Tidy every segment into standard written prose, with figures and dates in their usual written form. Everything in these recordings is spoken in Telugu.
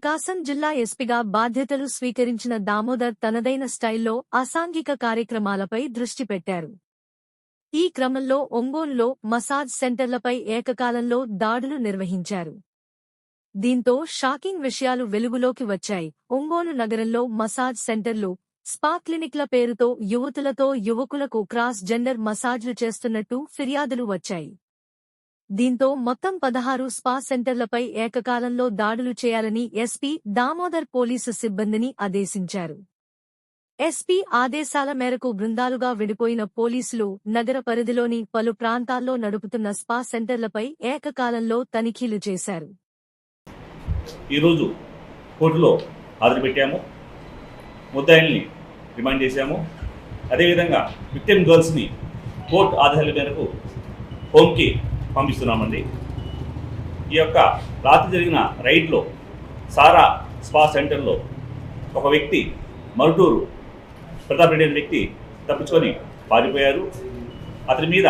ప్రకాశం జిల్లా ఎస్పీగా బాధ్యతలు స్వీకరించిన దామోదర్ తనదైన స్టైల్లో అసాంఘిక కార్యక్రమాలపై దృష్టి పెట్టారు. ఈ క్రమంలో ఒంగోలులో మసాజ్ సెంటర్లపై ఏకకాలంలో దాడులు నిర్వహించారు. దీంతో షాకింగ్ విషయాలు వెలుగులోకి వచ్చాయి. ఒంగోలు నగరంలో మసాజ్ సెంటర్లు, స్పా క్లినిక్ల పేరుతో యువతులతో యువకులకు క్రాస్ జెండర్ మసాజ్లు చేస్తున్నట్టు ఫిర్యాదులు వచ్చాయి. దీంతో మొత్తం 16 స్పా సెంటర్లపై ఏకకాలంలో దాడులు చేయాలని ఎస్పీ దామోదర్ పోలీసు సిబ్బందిని ఆదేశించారు. ఎస్పీ ఆదేశాల మేరకు బృందాలుగా విడిపోయిన పోలీసులు నగర పరిధిలోని పలు ప్రాంతాల్లో నడుపుతున్న స్పా సెంటర్లపై ఏకకాలంలో తనిఖీలు చేశారు. ఈరోజు కోర్టులో హాజరుపెట్టాము, ముద్దాయిల్ని రిమాండ్ చేశాము. అదేవిధంగా విక్టిమ్ గర్ల్స్ని కోర్టు ఆదేశాల మేరకు హోమ్కి పంపిస్తున్నామండి. ఈ యొక్క రాత్రి జరిగిన రైడ్లో సారా స్పా సెంటర్లో ఒక వ్యక్తి, మరుటూరు ప్రతాప్ రెడ్డి అనే వ్యక్తి తప్పించుకొని పారిపోయారు. అతని మీద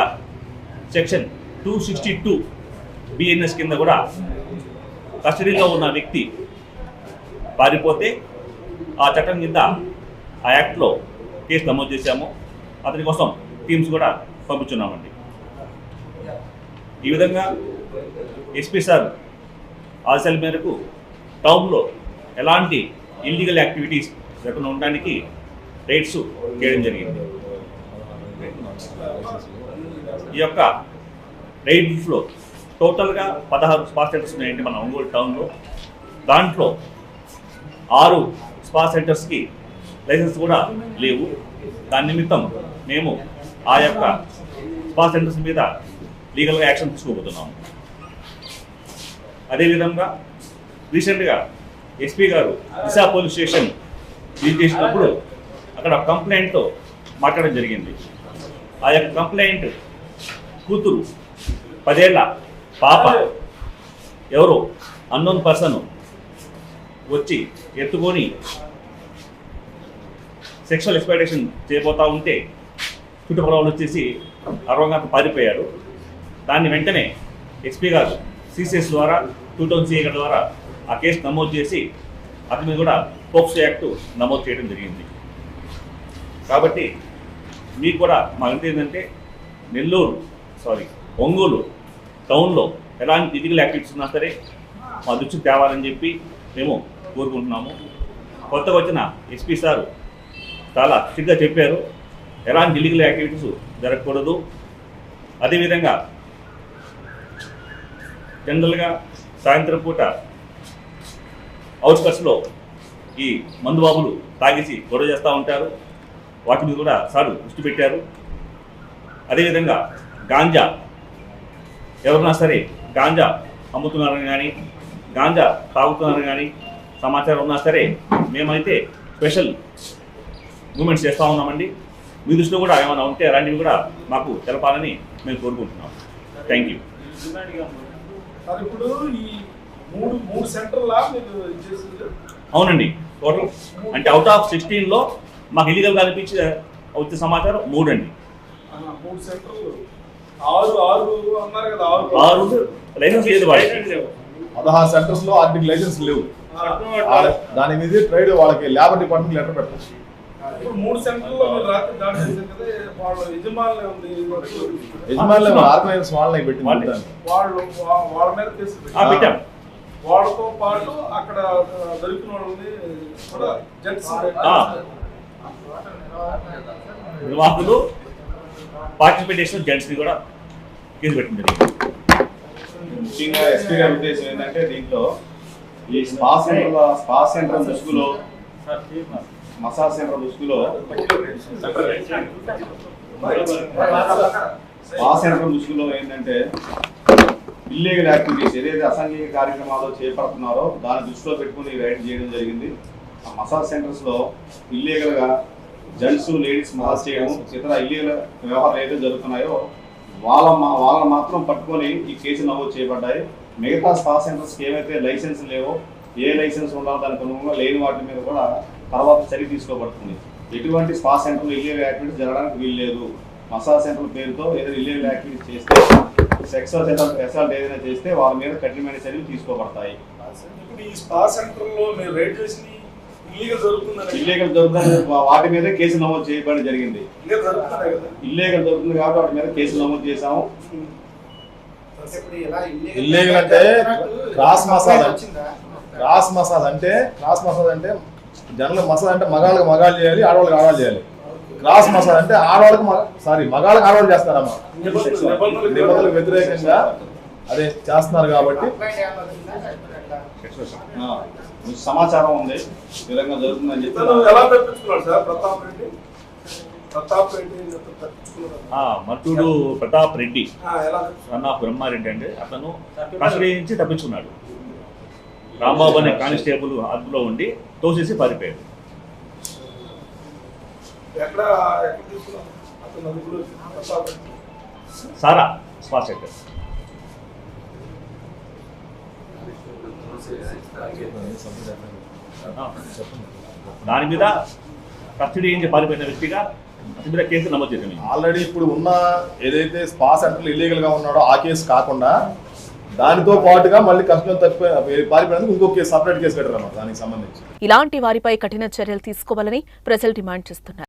సెక్షన్ 262 BNS కింద కూడా కస్టడీలో ఉన్న వ్యక్తి పారిపోతే ఆ చట్టం కింద ఆ యాక్ట్లో కేసు నమోదు చేశాము. అతని కోసం టీమ్స్ కూడా పంపించున్నామండి. ఈ విధంగా ఎస్పీ సార్ ఆదేశాల మేరకు టౌన్లో ఎలాంటి ఇల్లీగల్ యాక్టివిటీస్ జరగకుండా ఉండడానికి రైడ్స్ చేయడం జరిగింది. ఈ యొక్క రైడ్స్లో టోటల్గా 16 స్పా సెంటర్స్ ఉన్నాయండి మన ఒంగోలు టౌన్లో. దాంట్లో 6 స్పా సెంటర్స్కి లైసెన్స్ కూడా లేవు. దాని నిమిత్తం మేము ఆ యొక్క స్పా సెంటర్స్ మీద లీగల్గా యాక్షన్ తీసుకోబోతున్నాము. అదేవిధంగా రీసెంట్గా ఎస్పీ గారు దిశా పోలీస్ స్టేషన్ విజిట్ చేసినప్పుడు అక్కడ కంప్లైంట్తో మాట్లాడడం జరిగింది. ఆ యొక్క కంప్లైంట్ కూతురు 10 ఏళ్ల పాప ఎవరో అన్నోన్ పర్సన్ వచ్చి ఎత్తుకొని సెక్షువల్ ఎక్స్ప్లాయిటేషన్ చేయబోతూ ఉంటే చుట్టుపక్కల వాళ్ళు వచ్చేసి అరవంగా పారిపోయాడు. దాన్ని వెంటనే ఎస్పీ గారు CCS ద్వారా 2000 CA ద్వారా ఆ కేసు నమోదు చేసి అతని మీద కూడా పోక్సో యాక్ట్ నమోదు చేయడం జరిగింది. కాబట్టి మీకు కూడా మాకు ఏంటంటే ఒంగోలు టౌన్లో ఎలాంటి ఇల్లీగల్ యాక్టివిటీస్ ఉన్నా సరే మా దృష్టికి తేవాలని చెప్పి మేము కోరుకుంటున్నాము. కొత్తగా వచ్చిన ఎస్పీ సార్ చాలా స్ట్రిక్ట్గా చెప్పారు, ఎలాంటి ఇల్లీగల్ యాక్టివిటీస్ జరగకూడదు. అదేవిధంగా జనరల్గా సాయంత్రం పూట అవుట్స్కట్స్లో ఈ మందుబాబులు తాగేసి గొడవ చేస్తూ ఉంటారు. వాటి మీద కూడా సార్ దృష్టి పెట్టారు. అదేవిధంగా గాంజా ఎవరన్నా సరే గాంజా అమ్ముతున్నారని కానీ గాంజా తాగుతున్నారని కానీ సమాచారం ఉన్నా సరే మేమైతే స్పెషల్ మూమెంట్స్ చేస్తూ ఉన్నామండి. మీ దృష్టిలో కూడా ఏమైనా ఉంటే అలాంటివి కూడా మాకు తెలపాలని మేము కోరుకుంటున్నాం. Thank you. అవునండి, టోటల్ అంటే అవుట్ ఆఫ్ 16లో మాకు ఇల్లీగల్గా అనిపించి వచ్చే సమాచారం 3 అండి. 6 లైసెన్స్ లేదు వాళ్ళకి. 16 సెంటర్స్ లో ఆర్టిక్ లైసెన్స్ లేవు. దాని మీద ట్రైడ్ వాళ్ళకి లేబర్ డిపార్ట్మెంట్ లెటర్ పెట్టారు. 3 సెంటర్లో రాత్రి దాడి చేశారు కదా, వాళ్ళ యజమానులే ఉంది, యజమానులే ఆర్గనైజర్స్ వాళ్ళని పెట్టింది. వాళ్ళ మీద కేసు పెట్టాం. వాళ్ళతో పాటు అక్కడ దొరికిన వాళ్ళని కూడా జడ్స్ నిర్వాహకులు పార్టిసిపేట్ చేసిన జడ్స్ని కూడా కేసు పెట్టింది. ముఖ్యంగా ఎస్పీ గారి ఉద్దేశం ఏంటంటే దీంట్లో ఈ స్పా సెంటర్ ముసుగులో మసాజ్ సెంటర్ ముసుగులో స్పా సెంటర్ ముసుగులో ఏంటంటే ఇల్లీగల్ యాక్టివిటీస్ ఏదైతే అసాంఘిక కార్యక్రమాలు చేపడుతున్నారో దాన్ని దృష్టిలో పెట్టుకుని రైడ్ చేయడం జరిగింది. ఆ మసాజ్ సెంటర్స్లో ఇల్లీగల్గా జెంట్స్ లేడీస్ మసాజ్ చేయడం, ఇతర ఇల్లీగల్ వ్యవహారాలు ఏదైతే జరుగుతున్నాయో వాళ్ళని మాత్రం పట్టుకొని ఈ కేసు నమోదు చేయబడ్డాయి. మిగతా స్పా సెంటర్స్కి ఏవైతే లైసెన్స్ లేవో, ఏ లైసెన్స్ ఉండాలో దానికి అనుగుణంగా లేని వాటి మీద కూడా తర్వాత చర్య తీసుకోబడుతుంది. ఎటువంటి స్పా సెంటర్లు ఇల్లీగల్ యాక్టివిటీస్ జరగడానికి వీల్లేదు. మసాజ్ సెంటర్ పేరుతో ఏదైనా ఇల్లీగల్ యాక్టివిటీస్ చేస్తే, సెక్స్ అసాల్ట్ ఏదైనా చేస్తే వాళ్ళ మీద కఠినమైన చర్యలు తీసుకోబడతాయి. ఇప్పుడు ఈ స్పా సెంటర్ లో మీరు రైడ్ చేసి ఇల్లీగల్ జరుగుతుందని ఇల్లీగల్ దొరుకుతుంది వాటి మీద కేసు నమోదు చేయబడి జరిగింది. ఇల్లీగల్ జరుగుతున్నాయి కదా. ఇల్లీగల్ దొరుకుతుంది కాబట్టి వాటి మీద కేసు నమోదు చేశాము. ఇల్లీగల్ అంటే క్రాస్ మసాజ్ అంటే జనరల్ మసాజ్ అంటే మగాళ్ళకి మగాళ్ళు చేయాలి, ఆడవాళ్ళకి ఆడవాళ్ళు చేయాలి. క్రాస్ మసాజ్ అంటే ఆడవాళ్ళకి మగాళ్ళకి ఆడవాళ్ళు చేస్తారమ్మా. నిబంధనలకు వ్యతిరేకంగా అదే చేస్తున్నారు కాబట్టి సమాచారం ఉంది విధంగా జరుగుతుందని చెప్పి. ఎలా తప్పించుకున్నాడు సార్ ప్రతాప్ రెడ్డి మట్టుడు ప్రతాప్ రెడ్డి ఎలా సన్ ఆఫ్ బ్రహ్మారెడ్డి అంటే అతను కస్టడీ నుంచి తప్పించుకున్నాడు. రాంబాబు అనే కానిస్టేబుల్ అదుపులో ఉండి తోసేసి పారిపోయాడు. ఎక్కడ తీసుకున్నాం అతను అదుపులో ప్రతాప్ రెడ్డి? సారా స్పా సెంటర్. దాని మీద కస్టడీ నుంచి పారిపోయిన వ్యక్తిగా అతని మీద కేసు నమోదు చేసింది. ఆల్రెడీ ఇప్పుడు ఉన్న ఏదైతే స్పా సెంటర్లు ఇల్లీగల్ గా ఉన్నాడో ఆ కేసు కాకుండా దానితో పాటుగా మళ్ళీ కస్టడీలో పారిపోయినందుకు ఇంకో కేసు సపరేట్ కేసు పెట్టారు దానికి సంబంధించి. ఇలాంటి వారిపై కఠిన చర్యలు తీసుకోవాలని ప్రజలు డిమాండ్ చేస్తున్నారు.